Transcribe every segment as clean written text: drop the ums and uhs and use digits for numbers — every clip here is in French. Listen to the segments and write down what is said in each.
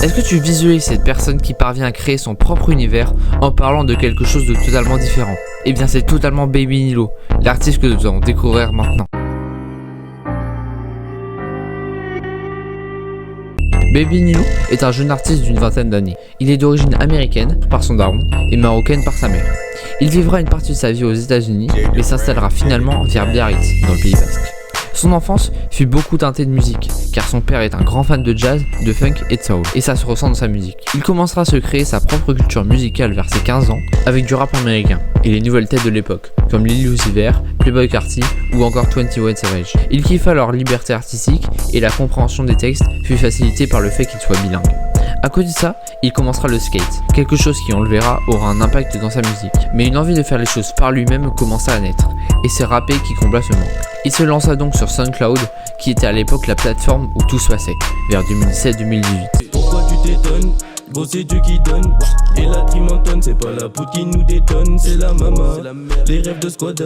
Est-ce que tu visualises cette personne qui parvient à créer son propre univers en parlant de quelque chose de totalement différent? Eh bien c'est totalement Baby Nilo, l'artiste que nous allons découvrir maintenant. Baby Nilo est un jeune artiste d'une vingtaine d'années. Il est d'origine américaine par son daron et marocaine par sa mère. Il vivra une partie de sa vie aux États-Unis mais s'installera finalement vers Biarritz, dans le Pays Basque. Son enfance fut beaucoup teintée de musique, car son père est un grand fan de jazz, de funk et de soul, et ça se ressent dans sa musique. Il commencera à se créer sa propre culture musicale vers ses 15 ans, avec du rap américain, et les nouvelles têtes de l'époque, comme Lil Uzi Vert, Playboi Carti ou encore 21 Savage. Il kiffa leur liberté artistique, et la compréhension des textes fut facilitée par le fait qu'il soit bilingue. À côté de ça, il commencera le skate, quelque chose qui, on le verra, aura un impact dans sa musique. Mais une envie de faire les choses par lui-même commença à naître, et c'est rapper qui combla ce manque. Il se lança donc sur SoundCloud, qui était à l'époque la plateforme où tout se passait, vers 2017-2018. Pourquoi tu t'étonnes? Gros c'est Dieu qui donne. Et la trimentonne, c'est pas la poudre qui nous détonne, c'est la maman. Les rêves de squada,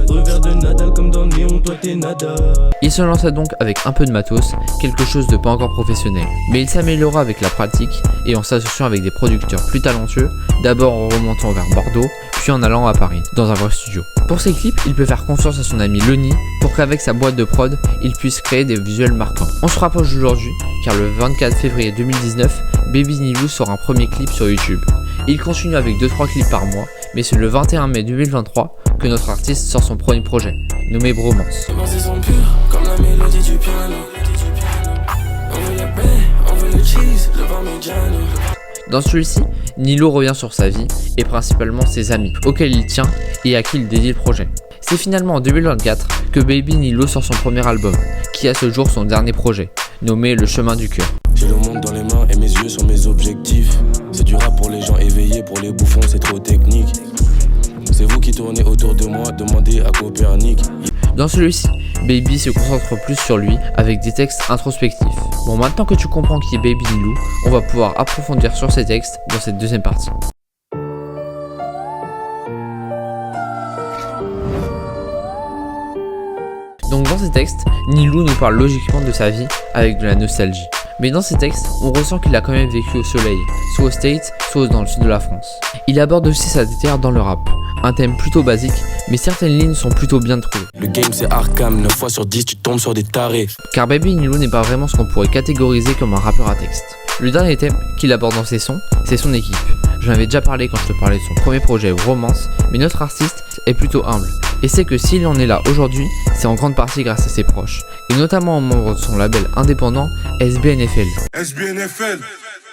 revers de Nadal comme dans Néon, toi t'es nada. Il se lança donc avec un peu de matos, quelque chose de pas encore professionnel. Mais il s'améliora avec la pratique et en s'associant avec des producteurs plus talentueux, d'abord en remontant vers Bordeaux, puis en allant à Paris, dans un vrai studio. Pour ses clips, il peut faire confiance à son ami Lonnie pour qu'avec sa boîte de prod, il puisse créer des visuels marquants. On se rapproche d'aujourd'hui, car le 24 février 2019, Baby Nilo sort un premier clip sur YouTube. Il continue avec 2-3 clips par mois, mais c'est le 21 mai 2023 que notre artiste sort son premier projet, nommé Bromance. Comme la mélodie du piano. On veut la paix, on veut le cheese, le parmigiano. Dans celui-ci, Nilo revient sur sa vie et principalement ses amis, auxquels il tient et à qui il dédie le projet. C'est finalement en 2024 que Baby Nilo sort son premier album, qui est à ce jour son dernier projet, nommé Le Chemin du Cœur. J'ai le monde dans les mains et mes yeux sur mes objectifs. C'est du rap pour les gens éveillés, pour les bouffons c'est trop technique. C'est vous qui tournez autour de moi, demandez à Copernic. Dans celui-ci, Baby se concentre plus sur lui avec des textes introspectifs. Bon, maintenant que tu comprends qui est Baby Nilo, on va pouvoir approfondir sur ces textes dans cette deuxième partie. Donc dans ces textes, Nilo nous parle logiquement de sa vie avec de la nostalgie. Mais dans ces textes, on ressent qu'il a quand même vécu au soleil, soit aux States, soit dans le sud de la France. Il aborde aussi sa déterre dans le rap, un thème plutôt basique, mais certaines lignes sont plutôt bien trouvées. Le game c'est Arkham, 9 fois sur 10 tu tombes sur des tarés. Car Baby Nilo n'est pas vraiment ce qu'on pourrait catégoriser comme un rappeur à texte. Le dernier thème qu'il aborde dans ses sons, c'est son équipe. J'en avais déjà parlé quand je te parlais de son premier projet Romance, mais notre artiste est plutôt humble. Et c'est que s'il en est là aujourd'hui, c'est en grande partie grâce à ses proches, et notamment aux membres de son label indépendant SBNFL. SBNFL,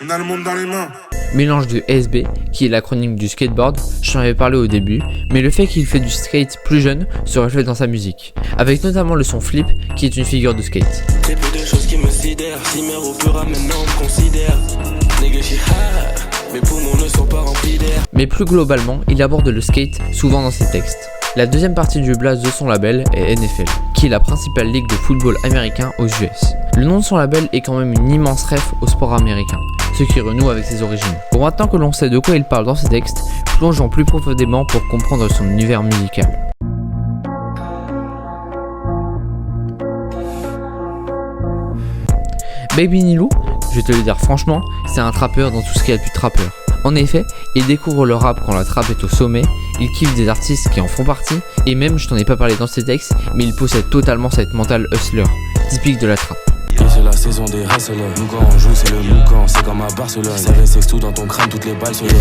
on a le monde dans les mains. Mélange de SB, qui est l'acronyme du skateboard, je t'en avais parlé au début, mais le fait qu'il fait du skate plus jeune se reflète dans sa musique, avec notamment le son Flip, qui est une figure de skate. C'est peu de choses qui me sidèrent, si mes repères maintenant on me considère. Négocier, mes poumons ne sont pas remplis d'air. Mais plus globalement, il aborde le skate souvent dans ses textes. La deuxième partie du blast de son label est NFL, qui est la principale ligue de football américain aux US. Le nom de son label est quand même une immense ref au sport américain, ce qui renoue avec ses origines. Bon, maintenant que l'on sait de quoi il parle dans ses textes, plongeons plus profondément pour comprendre son univers musical. Baby Nilo, je vais te le dire franchement, c'est un trappeur dans tout ce qu'il y a de plus trappeur. En effet, il découvre le rap quand la trappe est au sommet, il kiffe des artistes qui en font partie, et même, je t'en ai pas parlé dans ses textes, mais il possède totalement cette mentale hustler, typique de la trappe. C'est la saison des hustlers, nous quand on joue c'est le moucan, c'est comme à Barcelone, ça reste tout dans ton crâne, toutes les balles sur le...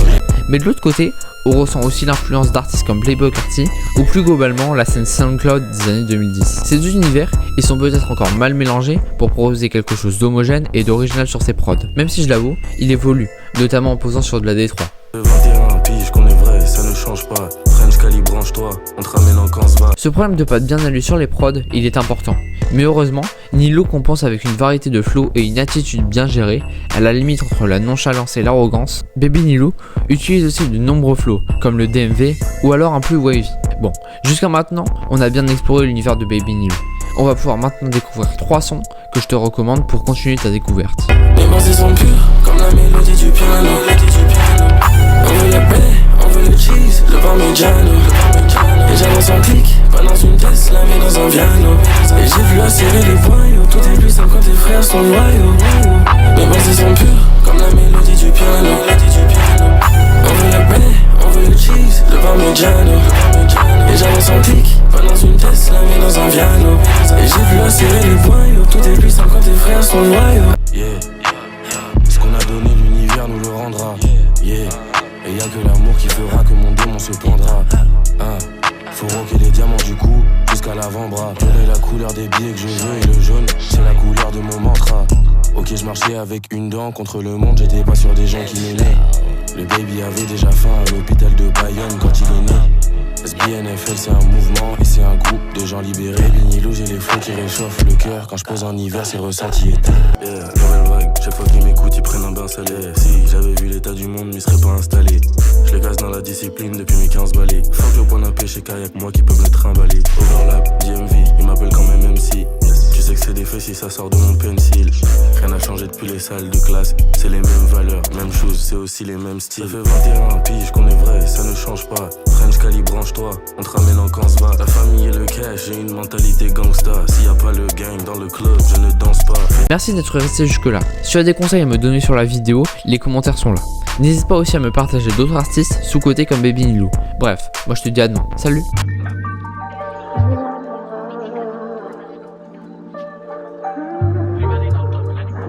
Mais de l'autre côté, on ressent aussi l'influence d'artistes comme Playboi Carti, ou plus globalement la scène SoundCloud des années 2010. Ces deux univers, ils sont peut-être encore mal mélangés pour proposer quelque chose d'homogène et d'original sur ses prods. Même si je l'avoue, il évolue, notamment en posant sur de la D3. 21 piges qu'on est vrai, ça ne change pas. French Cali, branche-toi, on te ramène en camp, va. Ce problème de pas bien à lui sur les prods, il est important. Mais heureusement, Nilo compense avec une variété de flows et une attitude bien gérée, à la limite entre la nonchalance et l'arrogance. Baby Nilo utilise aussi de nombreux flows, comme le DMV ou alors un plus wavy. Bon, jusqu'à maintenant, on a bien exploré l'univers de Baby Nilo. On va pouvoir maintenant découvrir 3 sons que je te recommande pour continuer ta découverte. Les pensées sont pures, comme la mélodie du piano. On veut la paix, on veut le cheese, le parmigiano. Les gens sont clics, pas dans une Tesla mais dans un piano. Et j'ai vu la série des voyous, tout est puissant quand tes frères sont loyaux. Mes pensées sont pures, comme la qui fera que mon démon se pendra. Faut rocker les diamants du cou jusqu'à l'avant-bras. Quelle est la couleur des billets que je veux et le jaune, c'est la couleur de mon mantra. Ok, je marchais avec une dent contre le monde, j'étais pas sûr des gens qui m'aimaient. Le baby avait déjà faim à l'hôpital de Bayonne quand il est né. SBNFL c'est un mouvement et c'est un groupe de gens libérés. Benilou j'ai les flots qui réchauffent le cœur. Quand je pose en hiver c'est ressenti été. Nouvelle vague, chaque fois qu'ils m'écoutent ils prennent un bain salé. Si j'avais vu l'état du monde m'y serais pas installé. Je les gaze dans la discipline depuis mes 15 balais. Fuck le point à pêcher kayak, moi qui peux me trimballer. Overlap, DMV, ils m'appellent quand même MC. Tu sais que c'est des faits si ça sort de mon pencil. Rien n'a changé depuis les salles de classe. C'est les mêmes valeurs, même chose, c'est aussi les mêmes styles. Ça fait 21 piges qu'on est vrai, ça ne change pas. French Cali, branche-toi, on te ramène en camp se va. La famille et le cash, j'ai une mentalité gangsta. S'il y a pas le gang dans le club, je ne danse pas. Merci d'être resté jusque là. Si tu as des conseils à me donner sur la vidéo, les commentaires sont là. N'hésite pas aussi à me partager d'autres artistes sous-cotés comme Baby Nilou. Bref, moi je te dis à demain. Salut!